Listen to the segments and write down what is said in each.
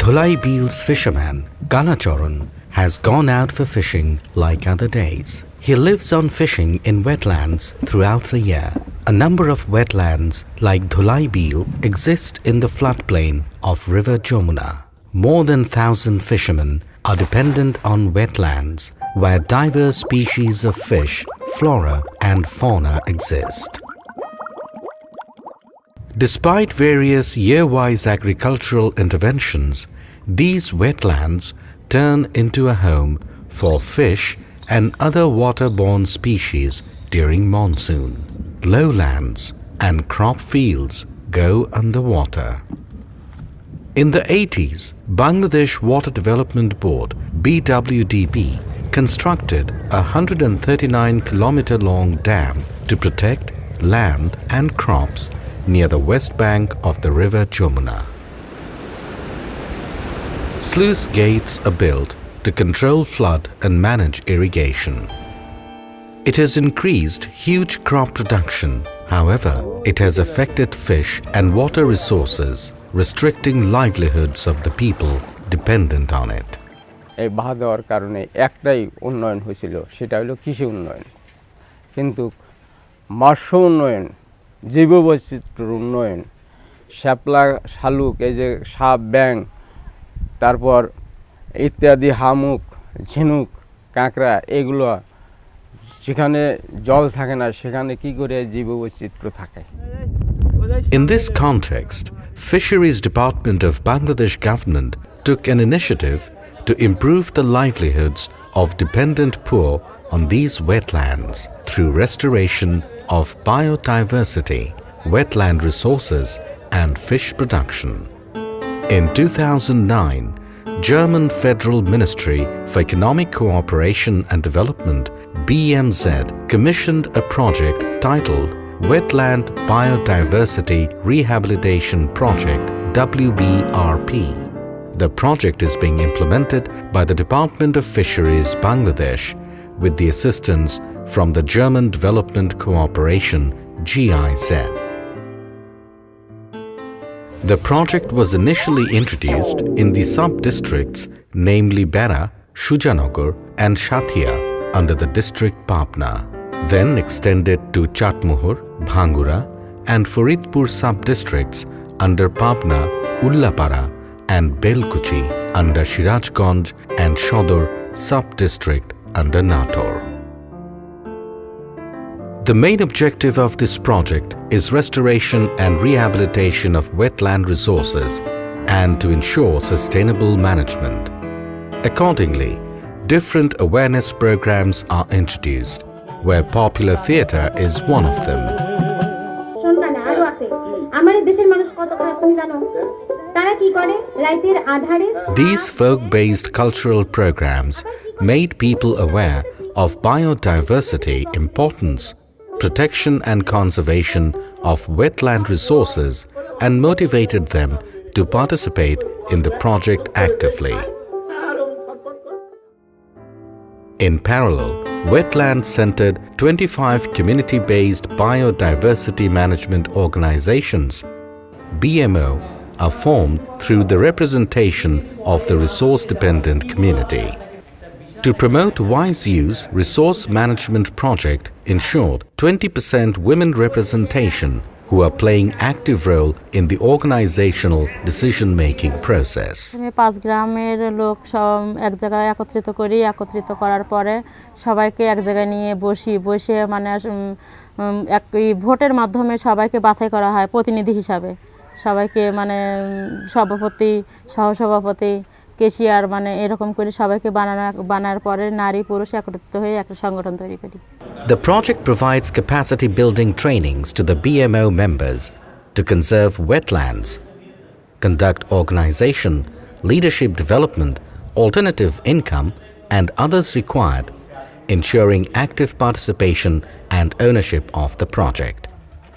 Dhulai Beal's fisherman, Kalacharan, has gone out for fishing like other days. He lives on fishing in wetlands throughout the year. A number of wetlands like Dhulai Beel exist in the floodplain of River Jamuna. More than 1,000 fishermen are dependent on wetlands where diverse species of fish, flora and fauna exist. Despite various year-wise agricultural interventions, these wetlands turn into a home for fish and other waterborne species during monsoon. Lowlands and crop fields go underwater. In the 80s, Bangladesh Water Development Board (BWDB) constructed a 139-kilometer-long dam to protect land and crops near the west bank of the river Jamuna. Sluice gates are built to control flood and manage irrigation. It has increased huge crop production. However, it has affected fish and water resources, restricting livelihoods of the people dependent on it. এই বাধা দেওয়ার কারণে একটাই উন্নয়ন হয়েছিল, সেটা হলো কৃষি উন্নয়ন। কিন্তু মৎস্য উন্নয়ন, জীববৈচিত্র্য উন্নয়ন, শ্যাপলা, শালুক, এই যে সাপ, ব্যাঙ, তারপর ইত্যাদি হামুক, ঝিনুক, কাঁকড়া, এগুলো যেখানে জল থাকে না সেখানে কি করে জীববৈচিত্র্য থাকে। In this context, Fisheries Department of Bangladesh government took an initiative to improve the livelihoods of dependent poor on these wetlands through restoration of biodiversity, wetland resources and fish production. In 2009, German Federal Ministry for Economic Cooperation and Development (BMZ) commissioned a project titled Wetland Biodiversity Rehabilitation Project (WBRP). The project is being implemented by the Department of Fisheries Bangladesh with the assistance from the German Development Cooperation (GIZ). The project was initially introduced in the sub-districts namely Bera, Shujanagar and Shathia under the district Pabna, then extended to Chatmohor, Bhangura and Faridpur sub-districts under Pabna, Ullapara and Belkuchi under Sirajganj and Shodor sub-district under Nator. The main objective of this project is restoration and rehabilitation of wetland resources and to ensure sustainable management. Accordingly, different awareness programs are introduced, where popular theatre is one of them. These folk-based cultural programs made people aware of biodiversity importance, protection and conservation of wetland resources and motivated them to participate in the project actively. In parallel, wetland-centered 25 community-based biodiversity management organizations (BMO) are formed through the representation of the resource-dependent community. To promote wise use, resource management project ensured 20% women representation who are playing active role in the organizational decision-making process. আমি 5 গ্রামের লোক সব এক জায়গায় একত্রিত করি, একত্রিত করার পরে সবাইকে এক জায়গায় নিয়ে বসে মানে একই ভোটের মাধ্যমে সবাইকে বাছাই করা হয় প্রতিনিধি হিসাবে। সবাইকে মানে সভাপতি, সহসভাপতি, কেশিয়ার মানে এরকম করে সবাইকে বানানোর পরে নারী পুরুষ একত্রিত হয়ে একটা সংগঠন তৈরি করি। The project provides capacity building trainings to the BMO members to conserve wetlands, conduct organization, leadership development, alternative income and others required, ensuring active participation and ownership of the project.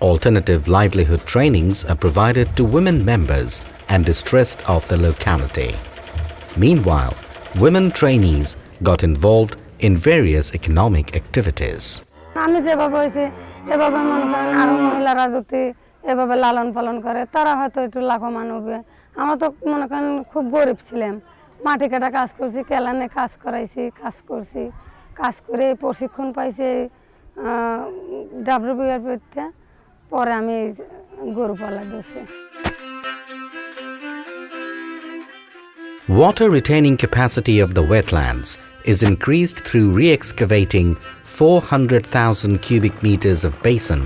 Alternative livelihood trainings are provided to women members and distressed of the locality. Meanwhile, women trainees got involved in various economic activities. আমি যেভাবে হয়েছে এভাবে মনে করেন আরো মহিলারা যদি এভাবে লালন পালন করে তারা হয়তো একটু লাভবান হবে। আমরা তো মনে করেন খুব গরিব ছিলাম, মাটি কাটা কাজ করছি, কেলানে কাজ করাইছি, কাজ করছি, কাজ করে প্রশিক্ষণ পাইছি WBRP-তে। পরে আমি গরু পালা দিয়েছি। Water retaining capacity of the wetlands is increased through re-excavating 400,000 cubic meters of basin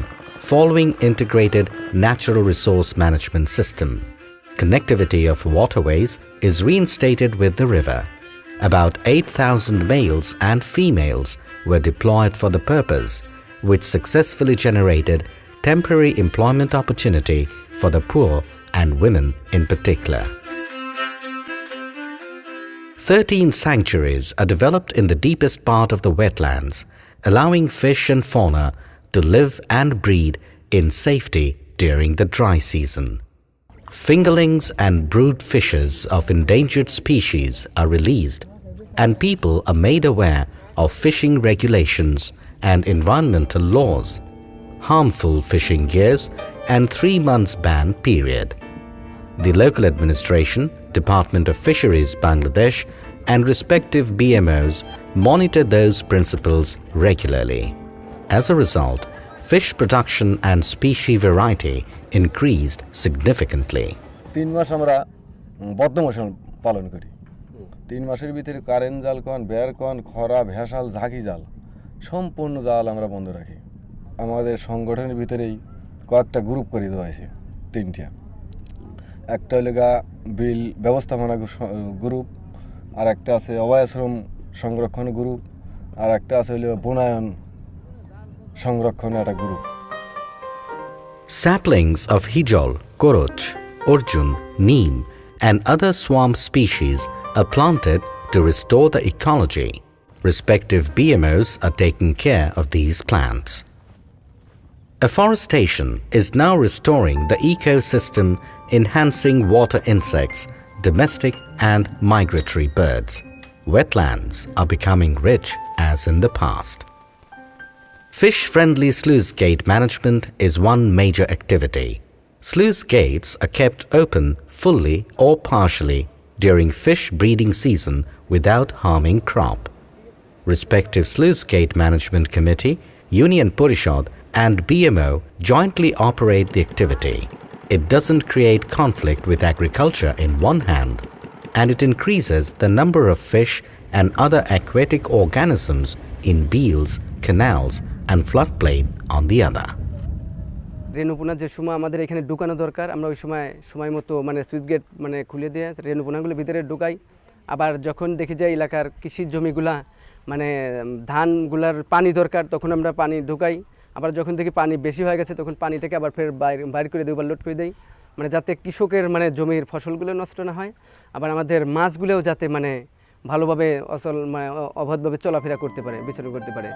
following integrated natural resource management system. Connectivity of waterways is reinstated with the river. About 8,000 males and females were deployed for the purpose, which successfully generated temporary employment opportunity for the poor and women in particular. 13 sanctuaries are developed in the deepest part of the wetlands, allowing fish and fauna to live and breed in safety during the dry season. Fingerlings and brood fishes of endangered species are released, and people are made aware of fishing regulations and environmental laws, harmful fishing gears, and 3 months ban period. The local administration, Department of Fisheries Bangladesh, and respective BMOs monitor those principles regularly. As a result, fish production and species variety increased significantly. 3 মাস আমরা বদ্ধ মৌসুম পালন করি। 3 মাসের ভিতরে current জাল কন, বের কন, খরা, ভেসাল, ঝাঁকি জাল সম্পূর্ণ জাল আমরা বন্ধ রাখি। আমাদের সংগঠনের ভিতরেই কয়েকটা গ্রুপ করে দেওয়া হয়েছে, 3টা। একটা হলো বিল ব্যবস্থাপনা গ্রুপ, আর একটা আছে অভয়াশ্রম সংরক্ষণ গ্রুপ, আর একটা আছে হলো বনায়ন সংরক্ষণ একটা group. Saplings of hijol, koroch, urjun, neem and other swamp species are planted to restore the ecology. Respective BMOs are taking care of these plants. Afforestation is now restoring the ecosystem, enhancing water insects, domestic and migratory birds. Wetlands are becoming rich as in the past. Fish-friendly sluice gate management is one major activity. Sluice gates are kept open fully or partially during fish breeding season without harming crop. Respective sluice gate management committee, Union Porishad and BMO jointly operate the activity. It doesn't create conflict with agriculture in one hand, and it increases the number of fish and other aquatic organisms in beels, canals and floodplain on the other. রেণুপোনা যে সময় আমাদের এখানে ঢুকানো দরকার, আমরা ওই সময় মতো মানে সুইচ গেট মানে খুলে দিয়ে রেণুপোনাগুলো ভিতরে ঢুকাই। আবার যখন দেখি যে এলাকার কৃষি জমিগুলা মানে ধানগুলার পানি দরকার, তখন আমরা পানি ঢুকাই। আবার যখন দেখি পানি বেশি হয়ে গেছে, তখন পানিটাকে আবার ফের বাইর করে দিই বা লোড করে দিই, মানে যাতে কৃষকের মানে জমির ফসলগুলো নষ্ট না হয়, আবার আমাদের মাছগুলোও যাতে মানে ভালোভাবে অবাধভাবে চলাফেরা করতে পারে, বিচরণ করতে পারে।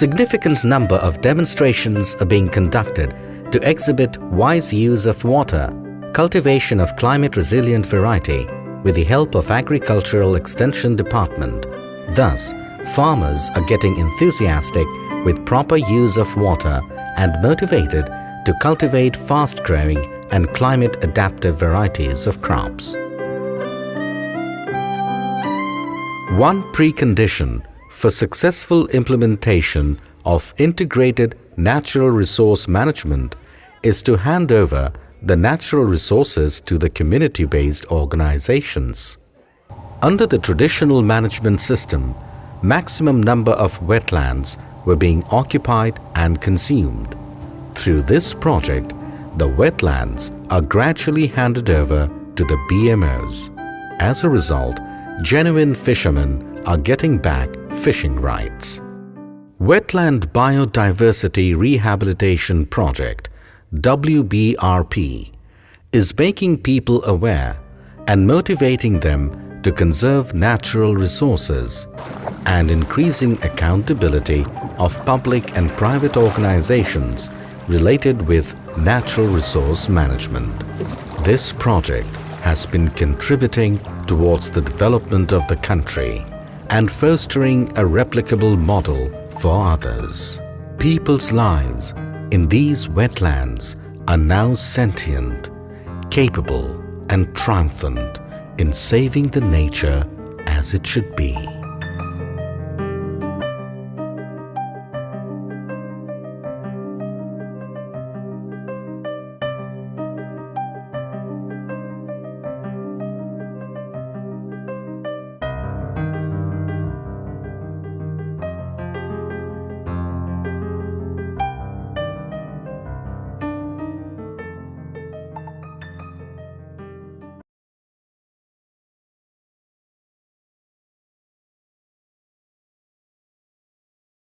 Significant number of demonstrations are being conducted to exhibit wise use of water, cultivation of climate-resilient variety with the help of Agricultural Extension Department. Thus, farmers are getting enthusiastic with proper use of water and motivated to cultivate fast-growing and climate-adaptive varieties of crops. One precondition for successful implementation of integrated natural resource management is to hand over the natural resources to the community-based organizations. Under the traditional management system, maximum number of wetlands were being occupied and consumed. Through this project, the wetlands are gradually handed over to the BMOs. As a result, genuine fishermen are getting back fishing rights. Wetland Biodiversity Rehabilitation Project, WBRP, is making people aware and motivating them to conserve natural resources and increasing accountability of public and private organizations related with natural resource management. This project has been contributing towards the development of the country and fostering a replicable model for others. People's lives in these wetlands are now sentient, capable and triumphant in saving the nature as it should be.